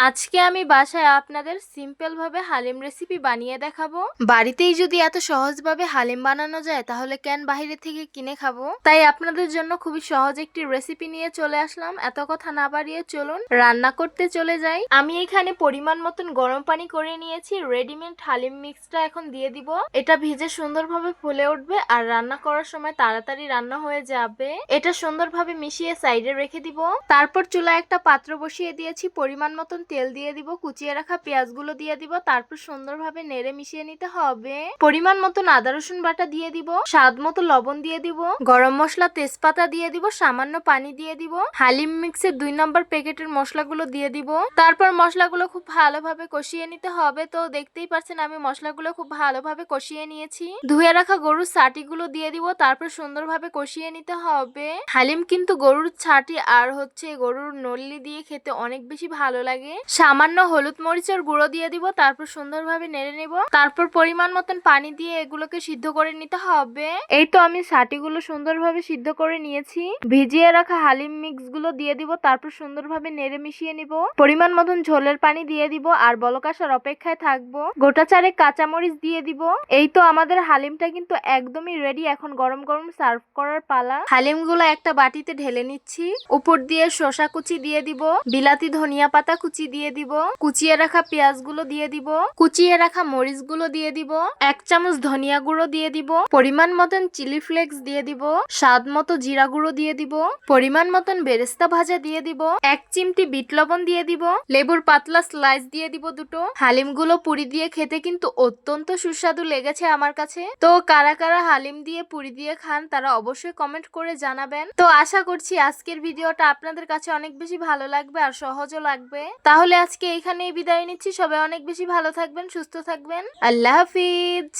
আজকে আমি বাসায় আপনাদের সিম্পল ভাবে হালিম রেসিপি বানিয়ে দেখাবো। বাড়িতেই যদি এত সহজভাবে হালিম বানানো যায় তাহলে কেন বাইরে থেকে কিনে খাবো। তাই আপনাদের জন্য খুবই সহজ একটি রেসিপি নিয়ে চলে আসলাম। এত কথা না বাড়িয়ে চলুন রান্না করতে চলে যাই। আমি এখানে পরিমাণ মতন গরম পানি করে নিয়েছি। রেডিমেড হালিম মিক্সটা এখন দিয়ে দিব। এটা ভিজে সুন্দরভাবে ফুলে উঠবে আর রান্না করার সময় তাড়াতাড়ি রান্না হয়ে যাবে। এটা সুন্দরভাবে মিশিয়ে সাইডে রেখে দিব। তারপর চুলায় একটা পাত্র বসিয়ে দিয়েছি। পরিমাণ মতন তেল দিয়ে দিব, কুচিয়ে রাখা পেঁয়াজগুলো দিয়ে দিব, তারপর সুন্দরভাবে নেড়ে মিশিয়ে নিতে হবে। পরিমাণ মতন আদা রসুন বাটা দিয়ে দিব, স্বাদ মতো লবণ দিয়ে দিব, গরম মশলা তেজপাতা দিয়ে দিব, সামান্য পানি দিয়ে দিব, হালিম মিক্সের 2 নম্বর প্যাকেটের মশলাগুলো দিয়ে দিব। তারপর মশলাগুলো খুব ভালোভাবে কষিয়ে নিতে হবে। তো দেখতেই পাচ্ছেন আমি মশলাগুলো খুব ভালোভাবে কষিয়ে নিয়েছি। ধুয়ে রাখা গরুর ছাটিগুলো দিয়ে দিব, তারপর সুন্দরভাবে কষিয়ে নিতে হবে। হালিম কিন্তু গরুর ছাটি আর গরুর নল্লি দিয়ে খেতে অনেক বেশি ভালো লাগে। সামান্য হলুদ মরিচের গুঁড়ো দিয়ে দিব, তারপর সুন্দরভাবে নেড়ে নিব। তারপর পরিমাণ মতন পানি দিয়ে এগুলোকে সিদ্ধ করে নিতে হবে। এই তো আমি ছাটিগুলো সুন্দরভাবে সিদ্ধ করে নিয়েছি। ভিজিয়ে রাখা হালিম মিক্স গুলো দিয়ে দিব, তারপর সুন্দরভাবে নেড়ে মিশিয়ে নিব। পরিমাণ মতন ঝোলের পানি দিয়ে দিব আর বলক আসার অপেক্ষায় থাকবো। গোটা চারেক কাঁচামরিচ দিয়ে দিব। এই তো আমাদের হালিমটা কিন্তু একদমই রেডি। এখন গরম গরম সার্ভ করার পালা। হালিমগুলো একটা বাটিতে ঢেলে নিচ্ছি। উপর দিয়ে শসা কুচি দিয়ে দিব, বিলাতি ধনিয়া পাতা কুচি দিয়ে দিব, কুচিয়ে রাখা পেঁয়াজগুলো দিয়ে দিব, কুচিয়ে রাখা মরিচগুলো দিয়ে দিব, 1 চামচ ধনিয়া গুঁড়ো দিয়ে দিব, পরিমাণ মতন চিলি ফ্লেক্স দিয়ে দিব, স্বাদ মতো জিরা গুঁড়ো দিয়ে দিব, পরিমাণ মতন বেরেস্তা ভাজা দিয়ে দিব, 1 চিমটি বিট লবণ দিয়ে দিব, লেবুর পাতলা স্লাইস দিয়ে দিব 2টো। হালিমগুলো পুরি দিয়ে খেতে কিন্তু অত্যন্ত সুস্বাদু লেগেছে আমার কাছে। তো কারা কারা হালিম দিয়ে পুরি দিয়ে খান তারা অবশ্যই কমেন্ট করে জানাবেন। তো আশা করছি আজকের ভিডিওটা আপনাদের কাছে অনেক বেশি ভালো লাগবে আর সহজও লাগবে। তাহলে আজকে এখানেই বিদায় নিচ্ছি। সবাই অনেক বেশি ভালো থাকবেন, সুস্থ থাকবেন। আল্লাহ হাফিজ।